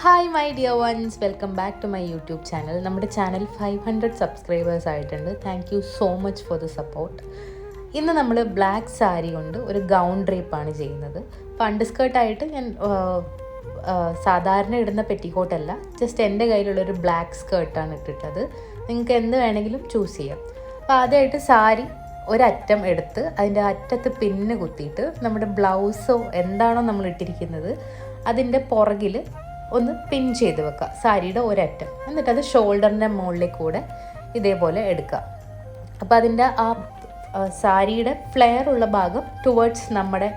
Hi my dear ones, welcome back to my YouTube channel. നമ്മുടെ channel 500 subscribers ആയിട്ടുണ്ട്. Thank you so much for the support. ഇന്ന് നമ്മൾ black sari കൊണ്ട് ഒരു gown ഡ്രേപ്പാണ് ചെയ്യുന്നത്. അപ്പോൾ അണ്ടർസ്കേർട്ടായിട്ട് ഞാൻ സാധാരണ ഇടുന്ന പെറ്റിക്കോട്ടല്ല, ജസ്റ്റ് എൻ്റെ കയ്യിലുള്ളൊരു ബ്ലാക്ക് സ്കേർട്ടാണ് ഇട്ടിട്ടത്. നിങ്ങൾക്ക് എന്ത് വേണമെങ്കിലും ചൂസ് ചെയ്യാം. അപ്പോൾ ആദ്യമായിട്ട് സാരി ഒരറ്റം എടുത്ത് അതിൻ്റെ അറ്റത്ത് പിന്ന് കുത്തിയിട്ട് നമ്മുടെ ബ്ലൗസോ എന്താണോ നമ്മൾ ഇട്ടിരിക്കുന്നത് അതിൻ്റെ പുറകിൽ ഒന്ന് പിൻ ചെയ്ത് വെക്കുക, സാരിയുടെ ഒരറ്റം. എന്നിട്ട് അത് ഷോൾഡറിൻ്റെ മുകളിൽ കൂടെ ഇതേപോലെ എടുക്കുക. അപ്പോൾ അതിൻ്റെ ആ സാരിയുടെ ഫ്ലെയർ ഉള്ള ഭാഗം ടുവേർഡ്സ് നമ്മുടെ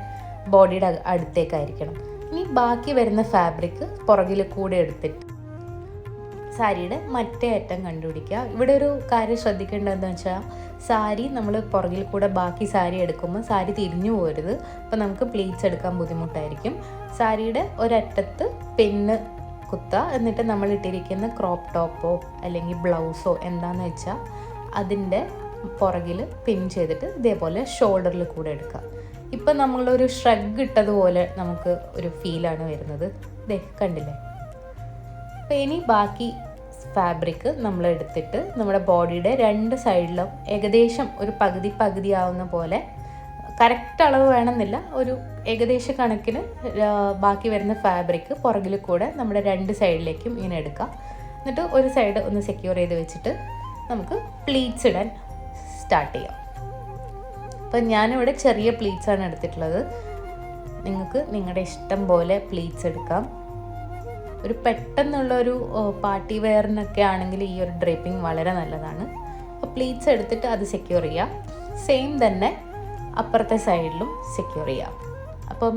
ബോഡിയുടെ അടുത്തേക്കായിരിക്കണം. ഇനി ബാക്കി വരുന്ന ഫാബ്രിക് പുറകിൽ കൂടെ എടുത്തിട്ട് സാരിയുടെ മറ്റേ അറ്റം കണ്ടുപിടിക്കുക. ഇവിടെ ഒരു കാര്യം ശ്രദ്ധിക്കേണ്ടതെന്ന് വെച്ചാൽ, സാരി നമ്മൾ പുറകിൽ കൂടെ ബാക്കി സാരി എടുക്കുമ്പോൾ സാരി തിരിഞ്ഞു പോരുത്. അപ്പോൾ നമുക്ക് പ്ലീറ്റ്സ് എടുക്കാൻ ബുദ്ധിമുട്ടായിരിക്കും. സാരിയുടെ ഒരറ്റത്ത് പിന്ന് കുത്തുക, എന്നിട്ട് നമ്മൾ ഇട്ടിരിക്കുന്ന ക്രോപ്പ് ടോപ്പോ അല്ലെങ്കിൽ ബ്ലൗസോ എന്താണെന്ന് വെച്ചാൽ അതിൻ്റെ പുറകിൽ പിൻ ചെയ്തിട്ട് ഇതേപോലെ ഷോൾഡറിൽ കൂടെ എടുക്കുക. ഇപ്പം നമ്മളൊരു ഷ്രഗ് ഇട്ടതുപോലെ നമുക്ക് ഒരു ഫീലാണ് വരുന്നത്. കണ്ടില്ലേ? അപ്പോൾ ഇനി ബാക്കി ഫാബ്രിക് നമ്മൾ എടുത്തിട്ട് നമ്മുടെ ബോഡിയുടെ രണ്ട് സൈഡിലും ഏകദേശം ഒരു പകുതി ആവുന്ന പോലെ, കറക്റ്റ് അളവ് വേണമെന്നില്ല, ഒരു ഏകദേശ കണക്കിന് ബാക്കി വരുന്ന ഫാബ്രിക് പുറകിൽ കൂടെ നമ്മുടെ രണ്ട് സൈഡിലേക്കും ഇങ്ങനെ എടുക്കുക. എന്നിട്ട് ഒരു സൈഡ് ഒന്ന് സെക്യൂർ ചെയ്ത് വെച്ചിട്ട് നമുക്ക് പ്ലീറ്റ്സ് ഇടാൻ സ്റ്റാർട്ട് ചെയ്യാം. അപ്പം ഞാനിവിടെ ചെറിയ പ്ലീറ്റ്സാണ് എടുത്തിട്ടുള്ളത്. നിങ്ങൾക്ക് നിങ്ങളുടെ ഇഷ്ടം പോലെ പ്ലീറ്റ്സ് എടുക്കാം. ഒരു പെട്ടെന്നുള്ളൊരു പാർട്ടി വെയറിനൊക്കെ ആണെങ്കിൽ ഈ ഒരു ഡ്രേപ്പിംഗ് വളരെ നല്ലതാണ്. അപ്പോൾ പ്ലീറ്റ്സ് എടുത്തിട്ട് അത് സെക്യൂർ ചെയ്യുക. സെയിം തന്നെ അപ്പുറത്തെ സൈഡിലും സെക്യൂർ ചെയ്യാം. അപ്പം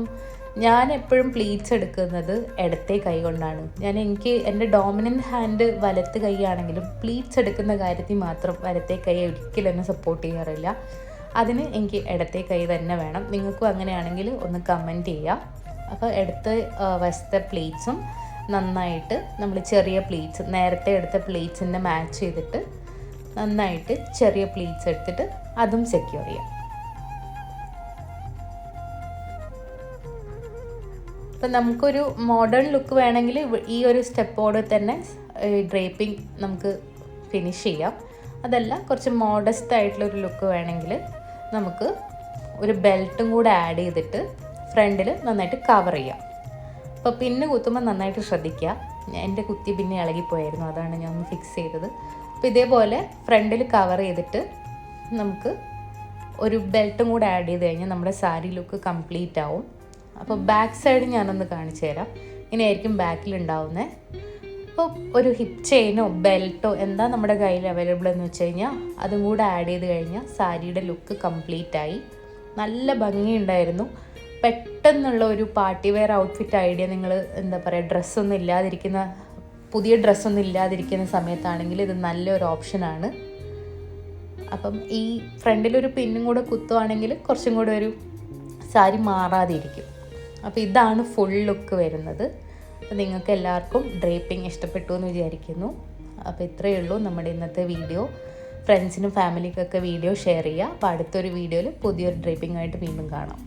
ഞാൻ എപ്പോഴും പ്ലീറ്റ്സ് എടുക്കുന്നത് ഇടത്തെ കൈ കൊണ്ടാണ്. എനിക്ക് എൻ്റെ ഡോമിനൻ്റ് ഹാൻഡ് വലത്ത് കൈ ആണെങ്കിലും പ്ലീറ്റ്സ് എടുക്കുന്ന കാര്യത്തിൽ മാത്രം വലത്തെ കൈ ഒരിക്കലും എന്നെ സപ്പോർട്ട് ചെയ്യാറില്ല. അതിന് എനിക്ക് ഇടത്തെ കൈ തന്നെ വേണം. നിങ്ങൾക്കും അങ്ങനെയാണെങ്കിൽ ഒന്ന് കമൻറ്റ് ചെയ്യുക. അപ്പോൾ എടുത്ത വശത്തെ പ്ലീറ്റ്സും നന്നായിട്ട് നമ്മൾ ചെറിയ പ്ലീറ്റ്സ് നേരത്തെ എടുത്ത പ്ലീറ്റ്സിൻ്റെ മാച്ച് ചെയ്തിട്ട് നന്നായിട്ട് ചെറിയ പ്ലീറ്റ്സ് എടുത്തിട്ട് അതും സെക്യൂർ ചെയ്യാം. അപ്പം നമുക്കൊരു മോഡേൺ ലുക്ക് വേണമെങ്കിൽ ഈ ഒരു സ്റ്റെപ്പോടെ തന്നെ ഡ്രേപ്പിംഗ് നമുക്ക് ഫിനിഷ് ചെയ്യാം. അതല്ല കുറച്ച് മോഡസ്റ്റ് ആയിട്ടുള്ളൊരു ലുക്ക് വേണമെങ്കിൽ നമുക്ക് ഒരു ബെൽറ്റും കൂടെ ആഡ് ചെയ്തിട്ട് ഫ്രണ്ടിൽ നന്നായിട്ട് കവർ ചെയ്യാം. അപ്പോൾ പിന്ന് കുത്തുമ്പോൾ നന്നായിട്ട് ശ്രദ്ധിക്കുക. എൻ്റെ കുത്തി പിന്നെ ഇളകിപ്പോയായിരുന്നു, അതാണ് ഞാൻ ഒന്ന് ഫിക്സ് ചെയ്തത്. അപ്പോൾ ഇതേപോലെ ഫ്രണ്ടിൽ കവർ ചെയ്തിട്ട് നമുക്ക് ഒരു ബെൽറ്റും കൂടെ ആഡ് ചെയ്ത് കഴിഞ്ഞാൽ നമ്മുടെ സാരി ലുക്ക് കംപ്ലീറ്റ് ആവും. അപ്പോൾ ബാക്ക് സൈഡ് ഞാനൊന്ന് കാണിച്ചു തരാം. ഇങ്ങനെയായിരിക്കും ബാക്കിലുണ്ടാവുന്നത്. അപ്പോൾ ഒരു ഹിപ്പ് ചെയിനോ ബെൽറ്റോ എന്താ നമ്മുടെ കയ്യിൽ അവൈലബിൾ എന്ന് വെച്ച് കഴിഞ്ഞാൽ അതും കൂടെ ആഡ് ചെയ്ത് കഴിഞ്ഞാൽ സാരിയുടെ ലുക്ക് കംപ്ലീറ്റ് ആയി. നല്ല ഭംഗിയുണ്ടായിരുന്നു. പെട്ടെന്നുള്ള ഒരു പാർട്ടി വെയർ ഔട്ട്ഫിറ്റ് ഐഡിയ നിങ്ങൾ പുതിയ ഡ്രസ്സൊന്നും ഇല്ലാതിരിക്കുന്ന സമയത്താണെങ്കിൽ ഇത് നല്ലൊരു ഓപ്ഷനാണ്. അപ്പം ഈ ഫ്രണ്ടിലൊരു പിന്നും കൂടെ കുത്തുവാണെങ്കിൽ കുറച്ചും കൂടെ ഒരു സാരി മാറാതിരിക്കും. അപ്പോൾ ഇതാണ് ഫുൾ ലുക്ക് വരുന്നത്. അപ്പോൾ നിങ്ങൾക്ക് എല്ലാവർക്കും ഡ്രേപ്പിംഗ് ഇഷ്ടപ്പെട്ടു എന്ന് വിചാരിക്കുന്നു. അപ്പോൾ ഇത്രയേ ഉള്ളൂ നമ്മുടെ ഇന്നത്തെ വീഡിയോ. ഫ്രണ്ട്സിനും ഫാമിലിക്കൊക്കെ വീഡിയോ ഷെയർ ചെയ്യുക. അപ്പോൾ അടുത്തൊരു വീഡിയോയിൽ പുതിയൊരു ഡ്രേപ്പിംഗ് ആയിട്ട് വീണ്ടും കാണാം.